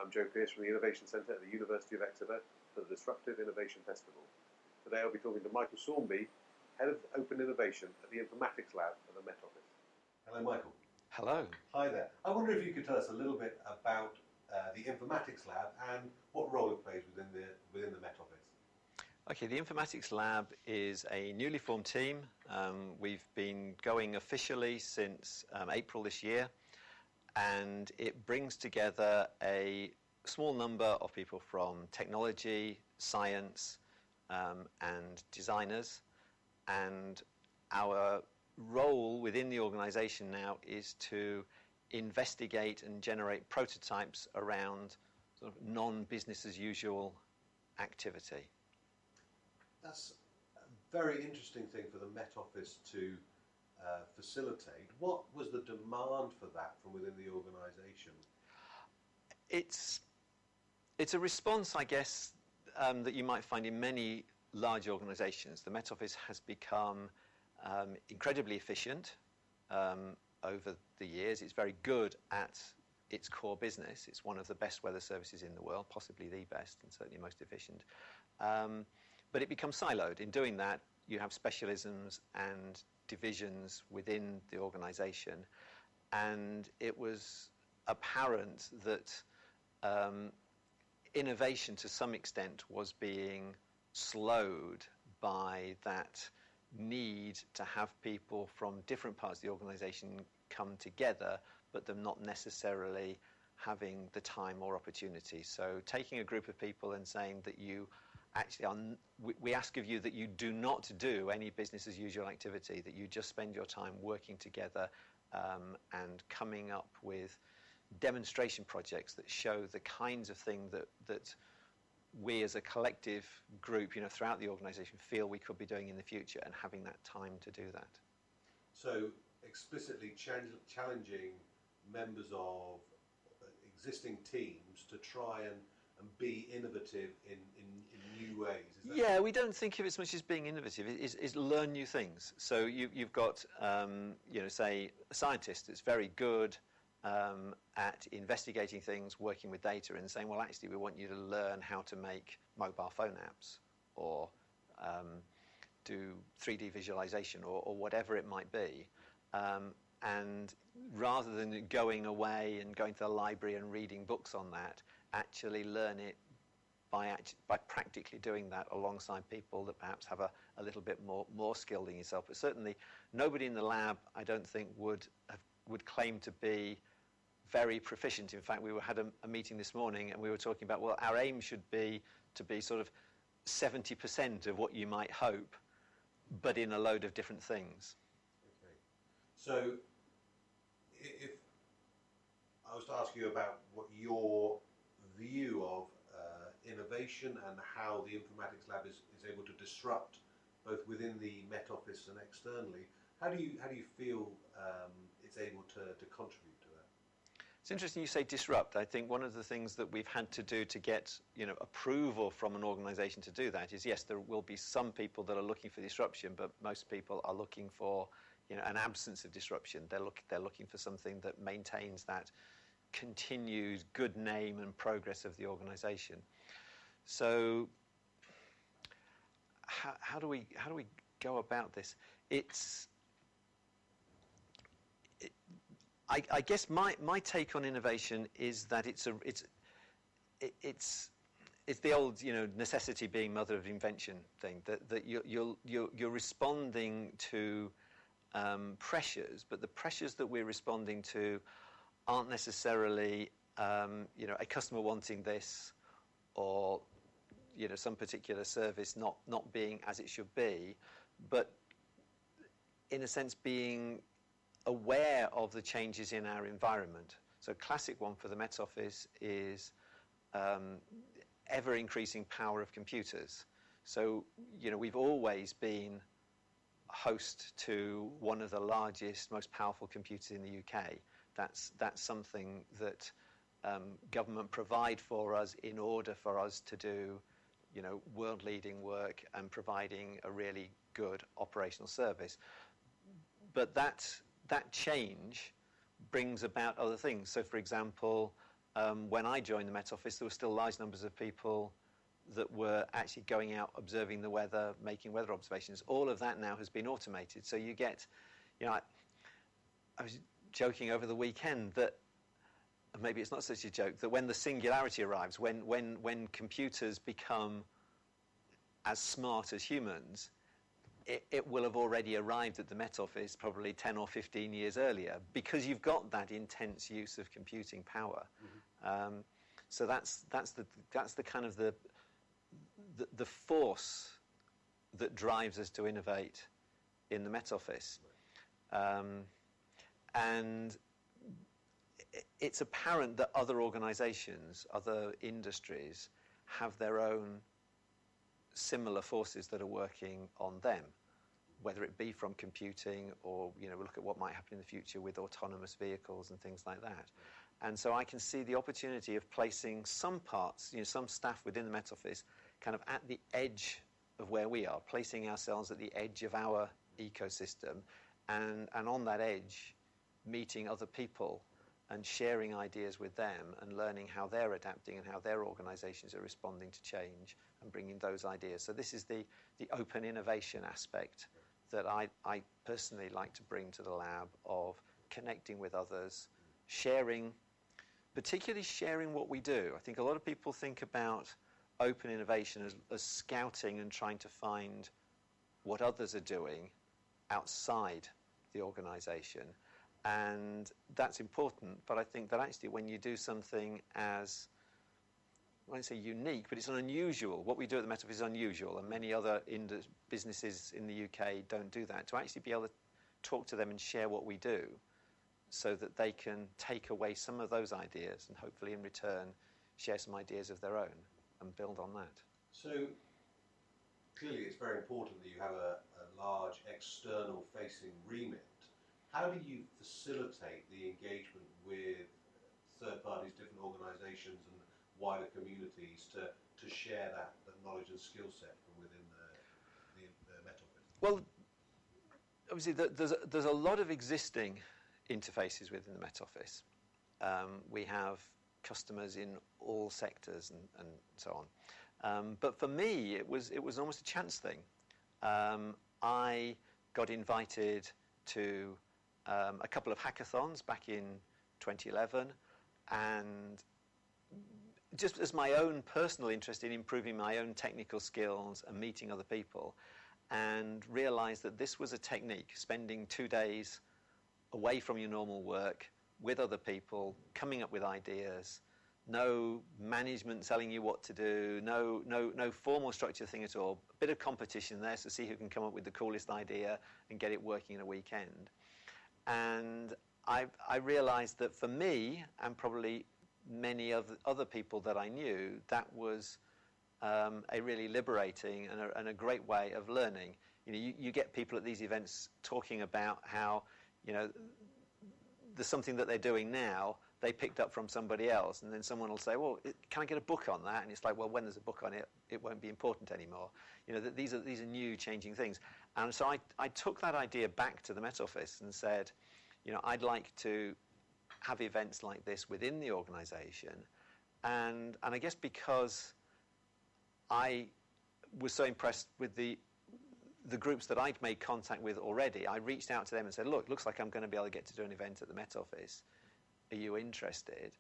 I'm Joe Pearce from the Innovation Centre at the University of Exeter for the Disruptive Innovation Festival. Today I'll be talking to Michael Saunby, Head of Open Innovation at the Informatics Lab at the Met Office. Hello, Michael. Hello. Hi there. I wonder if you could tell us a little bit about the Informatics Lab and what role it plays within the Met Office. Okay, the Informatics Lab is a newly formed team. We've been going officially since April this year, and it brings together a small number of people from technology, science, and designers. And our role within the organisation now is to investigate and generate prototypes around sort of non-business as usual activity. That's a very interesting thing for the Met Office to facilitate. What was the demand for that from within the organisation? It's a response, I guess, that you might find in many large organisations. The Met Office has become incredibly efficient over the years. It's very good at its core business. It's one of the best weather services in the world, possibly the best and certainly most efficient. But it becomes siloed. In doing that, you have specialisms and divisions within the organisation. And it was apparent that innovation to some extent was being slowed by that need to have people from different parts of the organisation come together, but them not necessarily having the time or opportunity. So taking a group of people and saying that you actually we ask of you that you do not do any business as usual activity, that you just spend your time working together and coming up with demonstration projects that show the kinds of thing that we as a collective group, throughout the organisation feel we could be doing in the future, and having that time to do that. So explicitly challenging members of existing teams to try and be innovative in new ways. Is that yeah, we don't think of it as much as being innovative. It's learn new things. So you've got, say, a scientist that's very good at investigating things, working with data, and saying, well, actually, we want you to learn how to make mobile phone apps, or do 3D visualization, or whatever it might be. And rather than going away and going to the library and reading books on that, actually learn it by practically doing that alongside people that perhaps have a little bit more skill than yourself. But certainly nobody in the lab, I don't think, would claim to be very proficient. In fact, we had a meeting this morning and we were talking about, well, our aim should be to be sort of 70% of what you might hope, but in a load of different things. Okay. So if I was to ask you about what your view of innovation and how the Informatics Lab is able to disrupt both within the Met Office and externally, how do you feel it's able to contribute to that? It's interesting you say disrupt. I think one of the things that we've had to do to get approval from an organisation to do that is, yes, there will be some people that are looking for disruption, but most people are looking for an absence of disruption. They're looking for something that maintains that continued good name and progress of the organisation. So how do we go about this? I guess my take on innovation is that it's the old necessity being mother of invention thing, that you're responding to pressures, but the pressures that we're responding to aren't necessarily a customer wanting this, or some particular service not being as it should be, but in a sense being aware of the changes in our environment. So a classic one for the Met Office is ever increasing power of computers. So we've always been host to one of the largest, most powerful computers in the UK. That's something that government provide for us in order for us to do, world-leading work and providing a really good operational service. But that change brings about other things. So, for example, when I joined the Met Office, there were still large numbers of people that were actually going out, observing the weather, making weather observations. All of that now has been automated. So you get, I was joking over the weekend that, maybe it's not such a joke, that when the singularity arrives, when computers become as smart as humans, it will have already arrived at the Met Office probably 10 or 15 years earlier, because you've got that intense use of computing power. Mm-hmm. So that's the kind of the force that drives us to innovate in the Met Office. And it's apparent that other organisations, other industries, have their own similar forces that are working on them, whether it be from computing or, we look at what might happen in the future with autonomous vehicles and things like that. And so I can see the opportunity of placing some parts, some staff within the Met Office kind of at the edge of where we are, placing ourselves at the edge of our ecosystem, and on that edge, meeting other people and sharing ideas with them and learning how they're adapting and how their organisations are responding to change and bringing those ideas. So this is the open innovation aspect that I personally like to bring to the lab, of connecting with others, particularly sharing what we do. I think a lot of people think about open innovation as scouting and trying to find what others are doing outside the organisation. And that's important, but I think that actually when you do something as, I won't say unique, but it's unusual. What we do at the Met Office is unusual, and many other businesses in the UK don't do that. To actually be able to talk to them and share what we do, so that they can take away some of those ideas and hopefully in return share some ideas of their own and build on that. So clearly it's very important that you have a large external facing remit. How do you facilitate the engagement with third parties, different organisations and wider communities to share that knowledge and skill set from within the Met Office? Well, obviously there's a lot of existing interfaces within the Met Office. We have customers in all sectors and so on. But for me, it was almost a chance thing. I got invited to a couple of hackathons back in 2011, and just as my own personal interest in improving my own technical skills and meeting other people, and realised that this was a technique, spending 2 days away from your normal work with other people, coming up with ideas, no management telling you what to do, no formal structure thing at all, a bit of competition there to see who can come up with the coolest idea and get it working in a weekend. And I realised that for me, and probably many other people that I knew, that was a really liberating and a great way of learning. You get people at these events talking about how, there's something that they're doing now, they picked up from somebody else, and then someone will say, well, can I get a book on that? And it's like, well, when there's a book on it, it won't be important anymore. These are new changing things. And so I took that idea back to the Met Office and said, I'd like to have events like this within the organisation. And I guess because I was so impressed with the groups that I'd made contact with already, I reached out to them and said, look, looks like I'm going to be able to get to do an event at the Met Office. Are you interested?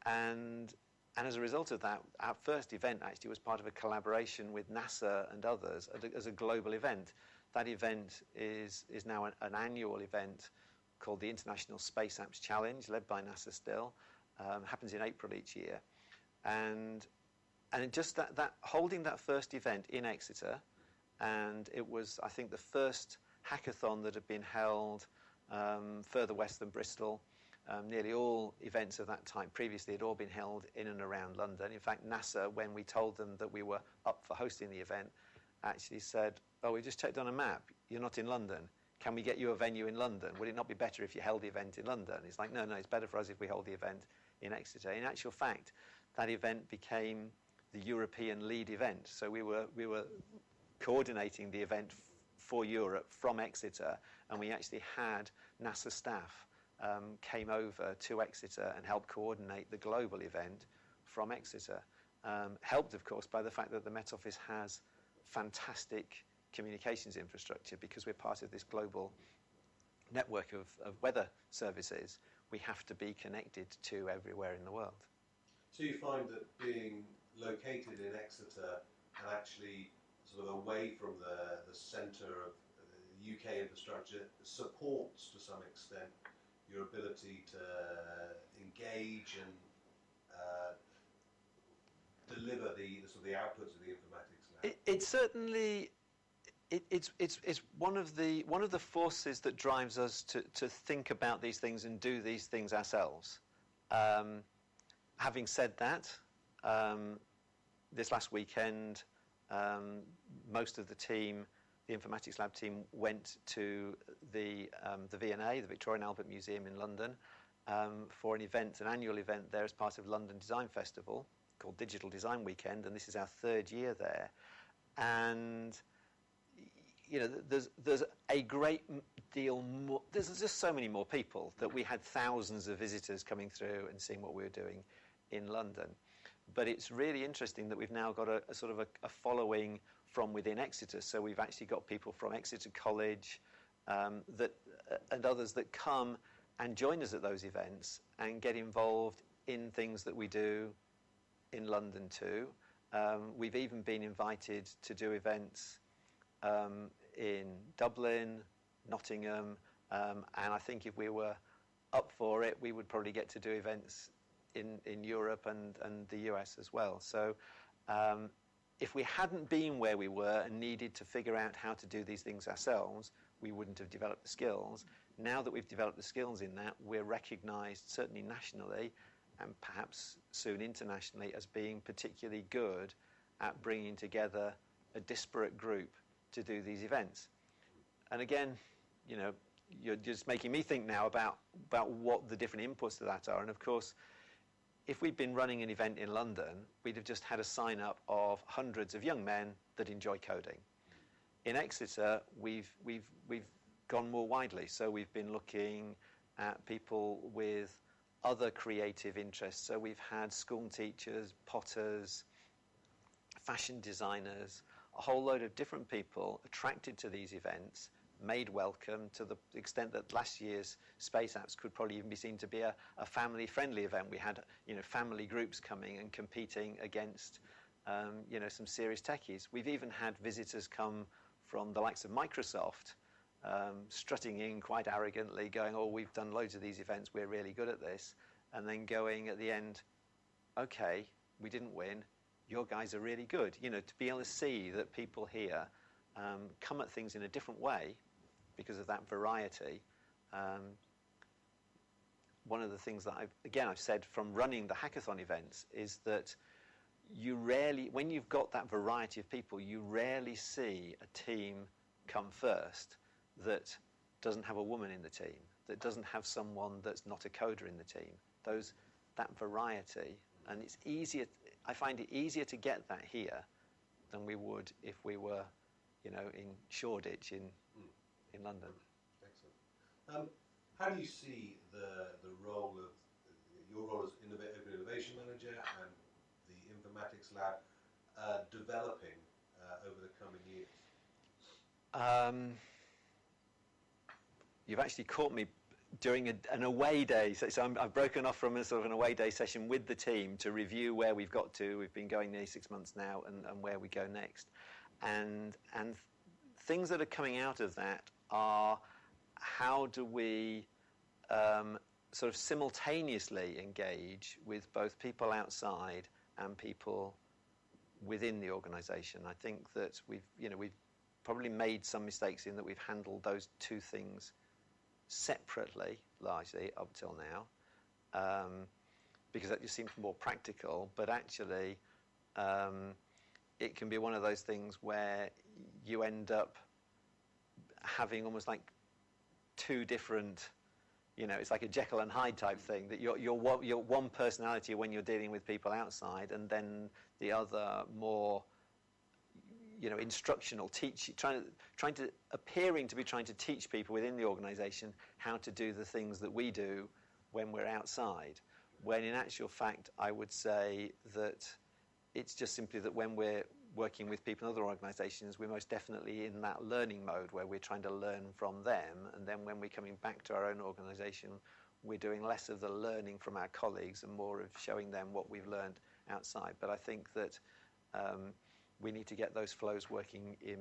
And as a result of that, our first event actually was part of a collaboration with NASA and others as a global event. That event is now an annual event called the International Space Apps Challenge, led by NASA still. Happens in April each year. And just that holding that first event in Exeter, and it was, I think, the first hackathon that had been held further west than Bristol. Nearly all events of that type previously had all been held in and around London. In fact, NASA, when we told them that we were up for hosting the event, actually said, oh, we just checked on a map, you're not in London. Can we get you a venue in London? Would it not be better if you held the event in London? It's like, no, it's better for us if we hold the event in Exeter. In actual fact, that event became the European lead event. So we were coordinating the event for Europe from Exeter, and we actually had NASA staff came over to Exeter and helped coordinate the global event from Exeter. Helped, of course, by the fact that the Met Office has fantastic communications infrastructure because we're part of this global network of weather services. We have to be connected to everywhere in the world. So you find that being located in Exeter and actually sort of away from the centre of UK infrastructure supports to some extent your ability to engage and deliver the sort of the outputs of the informatics lab? It certainly it's one of the forces that drives us to think about these things and do these things ourselves. Having said that, this last weekend, most of the team, the Informatics Lab team, went to the V&A, the Victoria and Albert Museum in London, for an annual event there as part of London Design Festival called Digital Design Weekend, and this is our third year there. And you know, there's a great deal more. There's just so many more people that we had thousands of visitors coming through and seeing what we were doing in London. But it's really interesting that we've now got a sort of a following from within Exeter. So we've actually got people from Exeter College and others that come and join us at those events and get involved in things that we do in London too. We've even been invited to do events in Dublin, Nottingham, and I think if we were up for it, we would probably get to do events in Europe and the US as well. So if we hadn't been where we were and needed to figure out how to do these things ourselves, we wouldn't have developed the skills. Now that we've developed the skills in that, we're recognised certainly nationally and perhaps soon internationally as being particularly good at bringing together a disparate group to do these events. And again, you know, you're just making me think now about what the different inputs to that are. And of course, if we'd been running an event in London, we'd have just had a sign-up of hundreds of young men that enjoy coding. In Exeter, we've gone more widely. So we've been looking at people with other creative interests. So we've had school teachers, potters, fashion designers, a whole load of different people attracted to these events, made welcome to the extent that last year's Space Apps could probably even be seen to be a family-friendly event. We had, you know, family groups coming and competing against, you know, some serious techies. We've even had visitors come from the likes of Microsoft, strutting in quite arrogantly, going, "Oh, we've done loads of these events, we're really good at this," and then going at the end, "Okay, we didn't win. Your guys are really good." You know, to be able to see that people here come at things in a different way because of that variety. One of the things that I've said from running the hackathon events is that you rarely, when you've got that variety of people, you rarely see a team come first that doesn't have a woman in the team, that doesn't have someone that's not a coder in the team. That variety, and it's easier. I find it easier to get that here than we would if we were, you know, in Shoreditch in London. Excellent. How do you see the role of your role as Open Innovation Manager and the Informatics Lab developing over the coming years? You've actually caught me during an away day. So I've broken off from a sort of an away day session with the team to review where we've got to. We've been going nearly 6 months now and where we go next. And things that are coming out of that are how do we sort of simultaneously engage with both people outside and people within the organisation. I think that we've probably made some mistakes in that we've handled those two things separately, largely, up till now, because that just seems more practical. But actually, it can be one of those things where you end up having almost like two different, you know, it's like a Jekyll and Hyde type thing, that you're one personality when you're dealing with people outside, and then the other more, instructional, appearing to be trying to teach people within the organisation how to do the things that we do when we're outside. When in actual fact, I would say that it's just simply that when we're working with people in other organisations, we're most definitely in that learning mode where we're trying to learn from them. And then when we're coming back to our own organisation, we're doing less of the learning from our colleagues and more of showing them what we've learned outside. But I think that we need to get those flows working in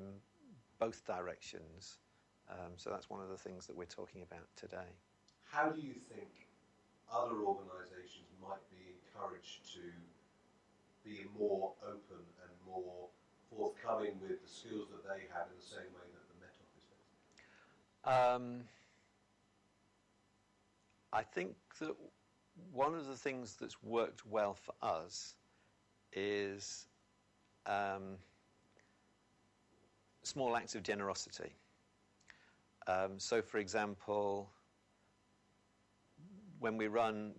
both directions. So that's one of the things that we're talking about today. How do you think other organisations might be encouraged to be more open and more forthcoming with the skills that they have in the same way that the Met Office does? I think that one of the things that's worked well for us is small acts of generosity. So, for example, when we run,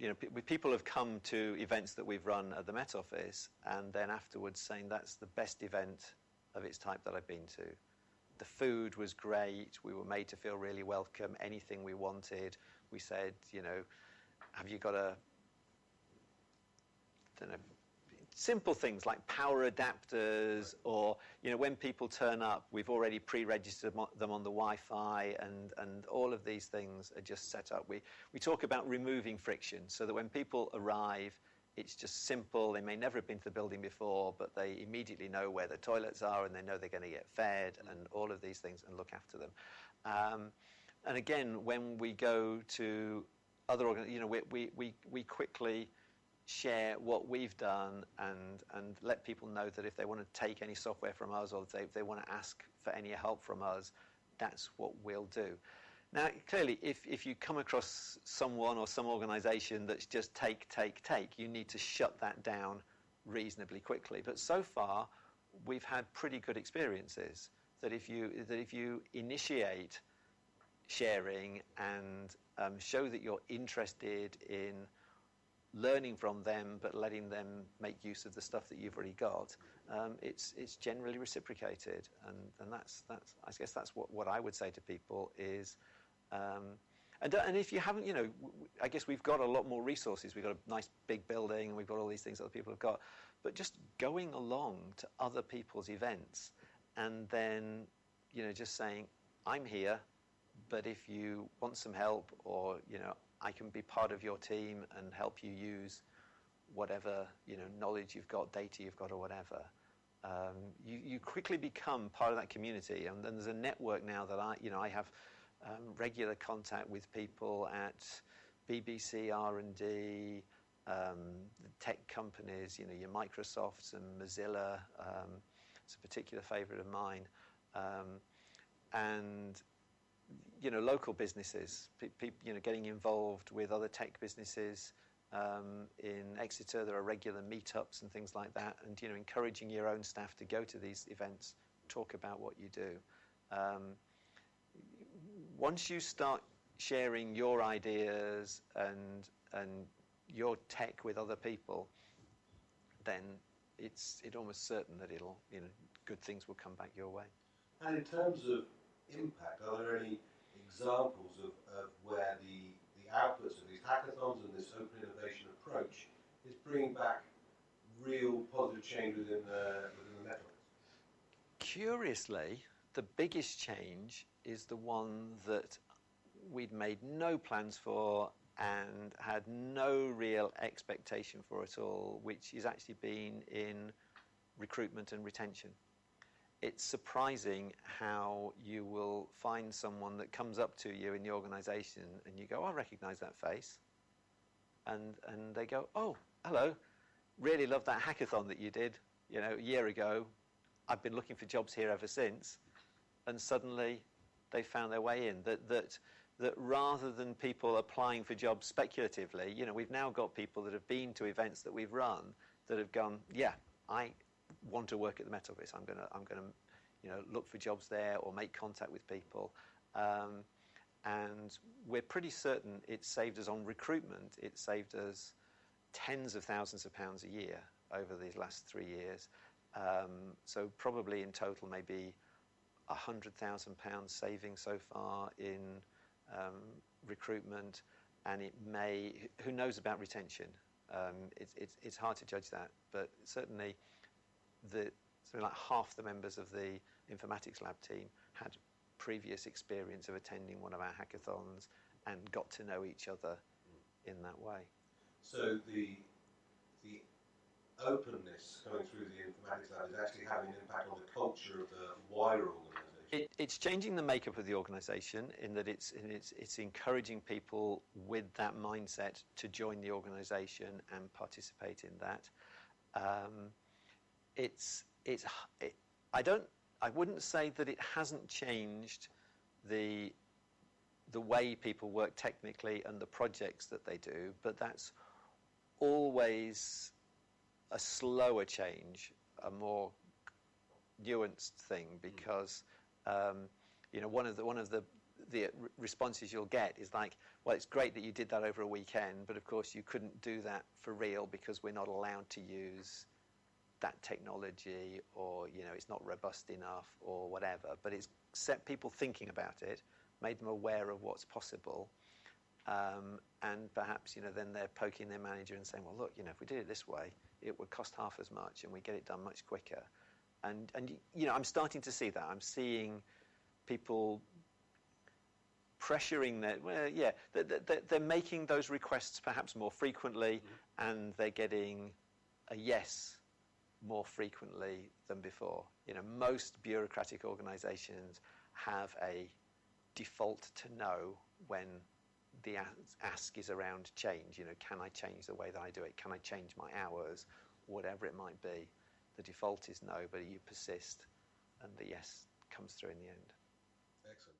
people have come to events that we've run at the Met Office and then afterwards saying that's the best event of its type that I've been to. The food was great. We were made to feel really welcome. Anything we wanted. We said, have you got simple things like power adapters, or when people turn up, we've already pre-registered them on the Wi-Fi, and all of these things are just set up. We talk about removing friction so that when people arrive, it's just simple. They may never have been to the building before, but they immediately know where the toilets are and they know they're going to get fed and all of these things and look after them. And again, when we go to other organizations, we quickly share what we've done and let people know that if they want to take any software from us or if they want to ask for any help from us, that's what we'll do. Now, clearly, if you come across someone or some organisation that's just take, you need to shut that down reasonably quickly. But so far, we've had pretty good experiences that if you initiate sharing and show that you're interested in learning from them, but letting them make use of the stuff that you've already got, it's generally reciprocated, and that's I guess that's what I would say to people is, and if you haven't, I guess we've got a lot more resources. We've got a nice big building, and we've got all these things other people have got, but just going along to other people's events, and then just saying, I'm here, but if you want some help, or I can be part of your team and help you use whatever knowledge you've got, data you've got, or whatever. You quickly become part of that community, and then there's a network now that I have regular contact with people at BBC R&D, the tech companies, your Microsofts and Mozilla. It's a particular favourite of mine, and local businesses, getting involved with other tech businesses. In Exeter, there are regular meetups and things like that, and encouraging your own staff to go to these events, talk about what you do. Once you start sharing your ideas and your tech with other people, then it's almost certain that good things will come back your way. And in terms of impact, are there any examples of where the outputs of these hackathons and this open innovation approach is bringing back real positive change within the Met Office? Curiously, the biggest change is the one that we'd made no plans for and had no real expectation for at all, which is actually been in recruitment and retention. It's surprising how you will find someone that comes up to you in the organisation and you go, I recognise that face. And they go, oh, hello, really love that hackathon that you did, a year ago. I've been looking for jobs here ever since. And suddenly they found their way in. That rather than people applying for jobs speculatively, we've now got people that have been to events that we've run that have gone, yeah, I want to work at the Met Office. I'm going to look for jobs there or make contact with people, and we're pretty certain it saved us on recruitment. It saved us tens of thousands of pounds a year over these last 3 years, So probably in total maybe £100,000 saving so far in recruitment, and it may, who knows about retention? It's hard to judge that, but certainly something like half the members of the Informatics Lab team had previous experience of attending one of our hackathons and got to know each other in that way. So the openness coming through the Informatics Lab is actually having an impact on the culture of the wider organisation. It's changing the makeup of the organisation in that it's encouraging people with that mindset to join the organisation and participate in that. I wouldn't say that it hasn't changed the way people work technically and the projects that they do, but that's always a slower change, a more nuanced thing, because one of the responses you'll get is like, well, it's great that you did that over a weekend, but of course you couldn't do that for real because we're not allowed to use that technology, or it's not robust enough or whatever. But it's set people thinking about it, made them aware of what's possible, and perhaps then they're poking their manager and saying, well, look, if we did it this way, it would cost half as much and we get it done much quicker. And I'm starting to see that. I'm seeing people pressuring they're making those requests perhaps more frequently, and they're getting a yes more frequently than before. Most bureaucratic organisations have a default to no when the ask is around change. Can I change the way that I do it? Can I change my hours? Whatever it might be. The default is no, but you persist, and the yes comes through in the end. Excellent.